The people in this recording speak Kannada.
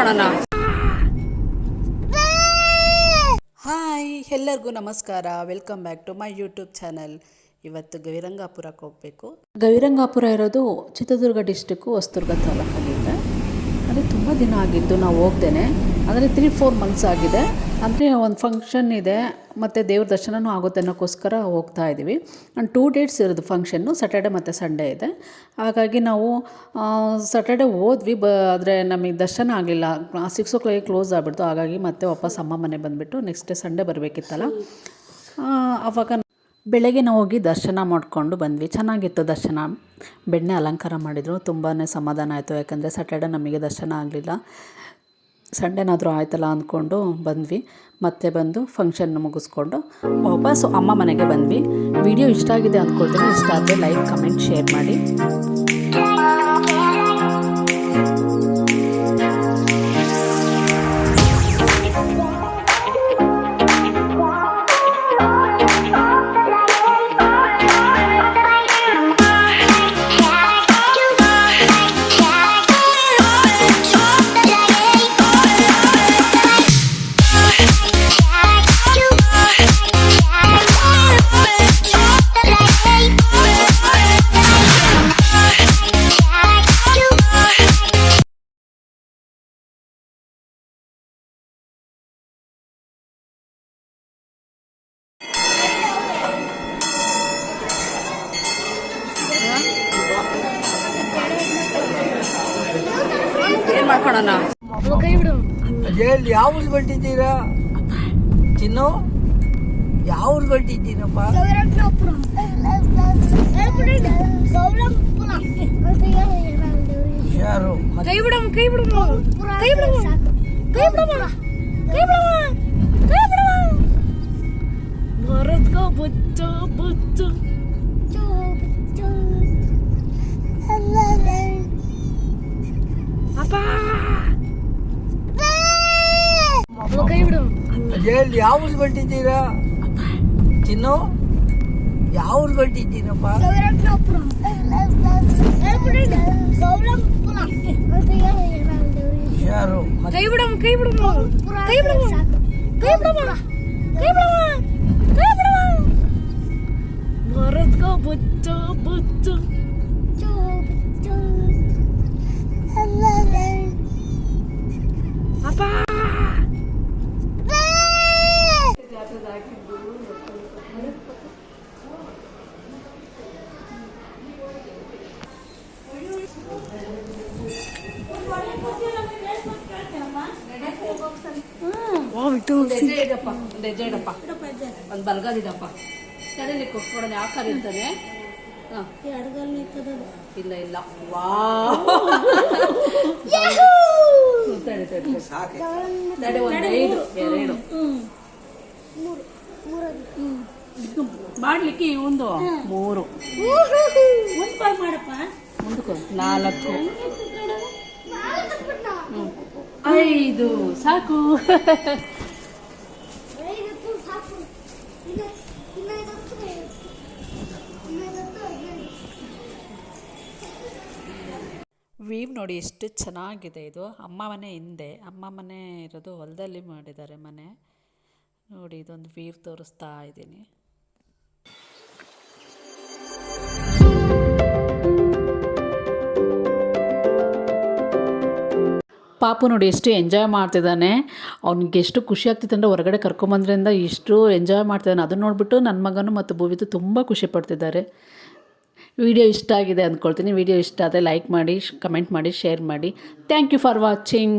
ಮಾಡ್ಕೊಳ್ಳೋಣ. ಹಾಯ್, ಎಲ್ಲರಿಗೂ ನಮಸ್ಕಾರ. Welcome back to my YouTube channel. ಇವತ್ತು ಗವಿರಂಗಾಪುರಕ್ಕೆ ಹೋಗಬೇಕು. ಗವಿರಂಗಾಪುರ ಇರೋದು ಚಿತ್ರದುರ್ಗ ಡಿಸ್ಟಿಕ್ಕು, ಹೊಸದುರ್ಗ ತಾಲೂಕಲ್ಲಿದೆ. ಅದೇ ತುಂಬ ದಿನ ಆಗಿದ್ದು ನಾವು ಹೋಗ್ತೇನೆ, ಅಂದರೆ 3-4 ಮಂತ್ಸ್ ಆಗಿದೆ. ಅಂದರೆ ಒಂದು ಫಂಕ್ಷನ್ ಇದೆ ಮತ್ತು ದೇವ್ರ ದರ್ಶನವೂ ಆಗುತ್ತೆ ಅನ್ನೋಕ್ಕೋಸ್ಕರ ಹೋಗ್ತಾ ಇದ್ದೀವಿ. ಆ್ಯಂಡ್ 2 ಡೇಟ್ಸ್ ಇರೋದು ಫಂಕ್ಷನ್ನು, ಸ್ಯಾಟರ್ಡೆ ಮತ್ತು ಸಂಡೇ ಇದೆ. ಹಾಗಾಗಿ ನಾವು ಸ್ಯಾಟರ್ಡೆ ಹೋದ್ವಿ, ಆದರೆ ನಮಗೆ ದರ್ಶನ ಆಗಲಿಲ್ಲ. 6 o'clock ಕ್ಲೋಸ್ ಆಗಿಬಿಡ್ತು. ಹಾಗಾಗಿ ಮತ್ತೆ ವಾಪಸ್ ಅಮ್ಮ ಮನೆ ಬಂದುಬಿಟ್ಟು ನೆಕ್ಸ್ಟ್ ಡೇ ಸಂಡೇ ಬರಬೇಕಿತ್ತಲ್ಲ, ಆವಾಗ ಬೆಳಗ್ಗೆ ನಾವು ಹೋಗಿ ದರ್ಶನ ಮಾಡಿಕೊಂಡು ಬಂದ್ವಿ. ಚೆನ್ನಾಗಿತ್ತು ದರ್ಶನ. ಬೆಣ್ಣೆ ಅಲಂಕಾರ ಮಾಡಿದರು, ತುಂಬಾ ಸಮಾಧಾನ ಆಯಿತು. ಯಾಕಂದರೆ ಸ್ಯಾಟರ್ಡೆ ನಮಗೆ ದರ್ಶನ ಆಗಲಿಲ್ಲ, ಸಂಡೇನಾದರೂ ಆಯ್ತಲ್ಲ ಅಂದ್ಕೊಂಡು ಬಂದ್ವಿ. ಮತ್ತೆ ಬಂದು ಫಂಕ್ಷನ್ ಮುಗಿಸ್ಕೊಂಡು ವಾಪಸ್ ಅಮ್ಮ ಮನೆಗೆ ಬಂದ್ವಿ. ವಿಡಿಯೋ ಇಷ್ಟ ಆಗಿದೆ ಅಂದ್ಕೊಳ್ತೀನಿ. ಇಷ್ಟ ಆದರೆ ಲೈಕ್, ಕಮೆಂಟ್, ಶೇರ್ ಮಾಡಿ. ಏನು ಮಾಡ್ಕೊಳ್ಳೋಣ? ಯಾವ ಊರು ಹೊರಟಿದ್ದೀರಾ? ಚಿನ್ನು, ಯಾವ ಊರು ಹೊರಟಿದ್ದೀರಪ್ಪ? ಯಾರು? ಕೈ ಬಿಡಮ್ಮ, ಕೈ ಬಿಡಮ್ಮ, ಕೈ ಬಿಡಮ್ಮ, ಕೈ ಬಿಡಮ್ಮ, ಕೈ ಬಿಡಮ್ಮ, ಕೈ ಬಿಡಮ್ಮ. ಭರತ್ಗ ಬುಚ್ಚು ಬುಚ್ಚು ಅಪ್ಪ, ಕೈ ಬಿಡು. ಯಾವ ಊರು ಹೊರಟಿದ್ದೀರಾ? ಚಿನ್ನು, ಯಾವ ಊರು ಹೊರಟಿದ್ದೀರಪ್ಪ? ಯಾರು? ಕೈ ಬಿಡಮ್ಮ, ಕೈ ಬಿಡಮ್ಮ, ಕೈ ಬಿಡಮ್ಮ, ಕೈ ಬಿಡಮ್ಮ, ಕೈ ಬಿಡಮ್ಮ, ಕೈ ಬಿಡಮ್ಮ. ಭರತ್ಗ ಬುಚ್ಚು ಬುಚ್ಚು ಅಪ್ಪ. ಹೆಜ್ಜೆ ಇಡಪ್ಪ, ಒಂದು ಬಲ್ಗದಿಡಪ್ಪ. ಕರೀಲಿ ಕೊಟ್ಕೊಡೋಣ. ಯಾವ ಕಾರ್ ಇರ್ತಾನೆ? ಇಲ್ಲ ಇಲ್ಲ. ವಾ, ಮಾಡ್ಲಿಕ್ಕೆ ಒಂದು 3 ಮುಂದಕ್ಕೆ 4 5 ಸಾಕು. ವೀವ್ ನೋಡಿ ಎಷ್ಟು ಚೆನ್ನಾಗಿದೆ. ಇದು ಅಮ್ಮ ಮನೆ ಹಿಂದೆ, ಅಮ್ಮ ಮನೆ ಇರೋದು ಹೊಲದಲ್ಲಿ ಮಾಡಿದ್ದಾರೆ ಮನೆ ನೋಡಿ. ಇದೊಂದು ವೀವ್ ತೋರಿಸ್ತಾ ಇದ್ದೀನಿ. ಪಾಪು ನೋಡಿ ಎಷ್ಟು ಎಂಜಾಯ್ ಮಾಡ್ತಿದ್ದಾನೆ. ಅವ್ನಿಗೆ ಎಷ್ಟು ಖುಷಿ ಆಗ್ತಿತ್ತು ಅಂದರೆ ಹೊರಗಡೆ ಕರ್ಕೊಂಬಂದ್ರಿಂದ ಎಷ್ಟು ಎಂಜಾಯ್ ಮಾಡ್ತಿದ್ದಾನೆ. ಅದನ್ನು ನೋಡಿಬಿಟ್ಟು ನನ್ನ ಮಗನು ಮತ್ತು ಭೂವಿತು ತುಂಬ ಖುಷಿ ಪಡ್ತಿದ್ದಾರೆ. ವಿಡಿಯೋ ಇಷ್ಟ ಆಗಿದೆ ಅಂದ್ಕೊಳ್ತೀನಿ. ವಿಡಿಯೋ ಇಷ್ಟ ಆದರೆ ಲೈಕ್ ಮಾಡಿ, ಕಮೆಂಟ್ ಮಾಡಿ, ಶೇರ್ ಮಾಡಿ. Thank you for watching.